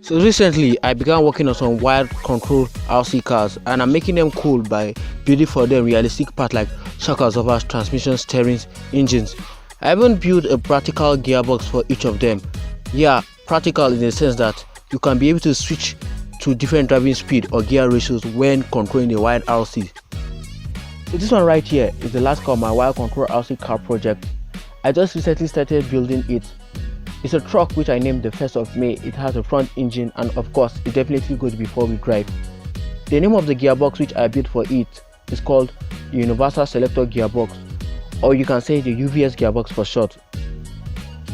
So recently I began working on some wired control RC cars, and I'm making them cool by building for them realistic parts like shock absorbers, transmission, steerings, engines. I even built a practical gearbox for each of them. Yeah, practical in the sense that you can be able to switch to different driving speed or gear ratios when controlling the wired RC. So this one right here is the last car of my wired control RC car project. I just recently started building it. It's a truck which I named the 1st of May. It has a front engine, and of course it definitely goes before we drive. The name of the gearbox which I built for it is called the Universal Selector Gearbox, or you can say the UV.S gearbox for short.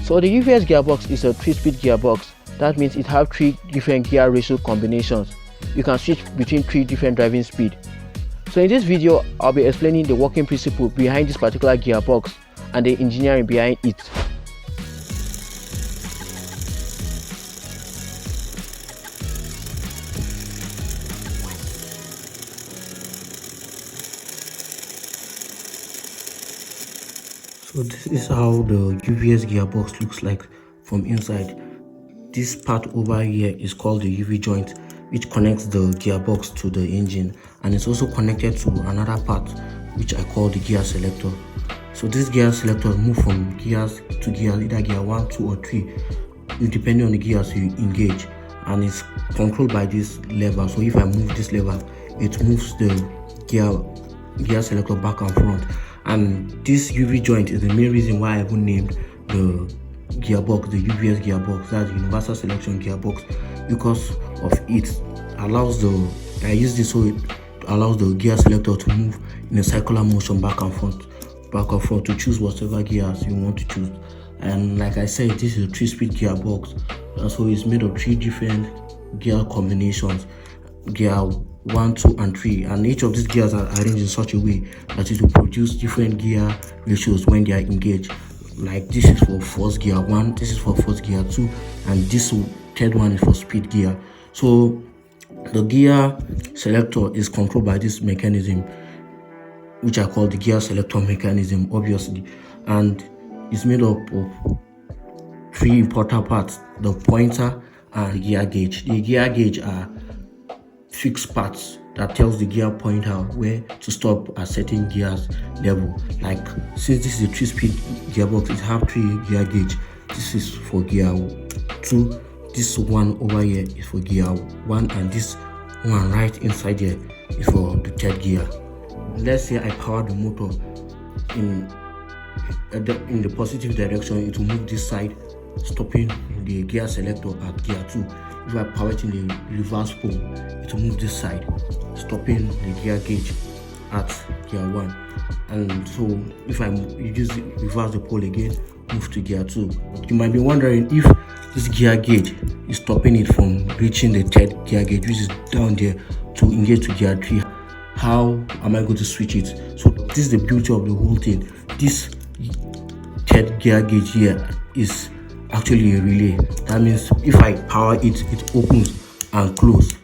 So the UV.S gearbox is a 3-speed gearbox. That means it has 3 different gear ratio combinations. You can switch between 3 different driving speed. So in this video I'll be explaining the working principle behind this particular gearbox and the engineering behind it. So this is how the UV.S gearbox looks like from inside. This part over here is called the UV joint, which connects the gearbox to the engine, and it's also connected to another part which I call the gear selector. So this gear selector move from gears to gear, either gear 1, 2 or 3, depending on the gears you engage, and it's controlled by this lever. So if I move this lever, it moves the gear selector back and front. And this UV joint is the main reason why I even named the gearbox the UV.S gearbox, that's the Universal Selection Gearbox, because of it allows I use this so it allows the gear selector to move in a circular motion back and front to choose whatever gears you want to choose. And like I said, this is a 3-speed gearbox, so it's made of 3 different gear combinations, gear 1, 2 and 3, and each of these gears are arranged in such a way that it will produce different gear ratios when they are engaged. Like this is for first gear 1, this is for first gear 2, and this third one is for speed gear. So the gear selector is controlled by this mechanism, which I call the gear selector mechanism, obviously, and it's made up of 3 important parts: the pointer and the gear gauge. The gear gauge are fixed parts that tells the gear pointer where to stop at certain gears level. Like since this is a 3-speed gearbox, it have 3 gear gauge. This is for gear 2, this one over here is for gear 1, and this one right inside here is for the 3rd gear. Let's say I power the motor in the positive direction, it will move this side, stopping the gear selector at gear 2. If I power it in the reverse pole, it will move this side, stopping the gear gauge at gear 1. And so if I reverse the pole again, move to gear 2. You might be wondering if this gear gauge is stopping it from reaching the 3rd gear gauge, which is down there, to engage to gear 3. How am I going to switch it? So this is the beauty of the whole thing. This 3rd gear gauge here is actually a relay. That means if I power it, it opens and closes.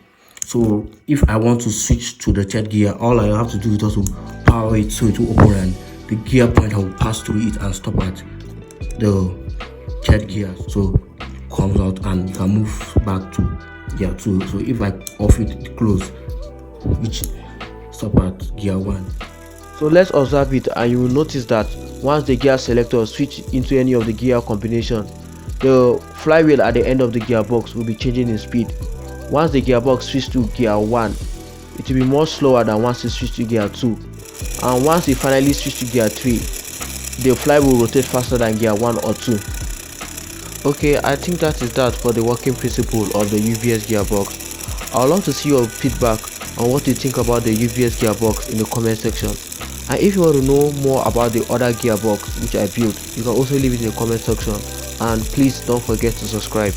So if I want to switch to the 3rd gear, all I have to do is just to power it so it will open, and the gear pointer will pass through it and stop at the 3rd gear. So it comes out and you can move back to gear 2. So if I off it, it closes, which stop at gear 1. So let's observe it, and you will notice that once the gear selector switch into any of the gear combination, the flywheel at the end of the gearbox will be changing in speed. Once the gearbox switches to gear 1, it will be more slower than once it switches to gear 2, and once it finally switches to gear 3, the flywheel will rotate faster than gear 1 or 2. Okay, I think that is that for the working principle of the UV.S gearbox. I would love to see your feedback on what you think about the UV.S gearbox in the comment section. And if you want to know more about the other gearbox which I built, you can also leave it in the comment section. And please don't forget to subscribe.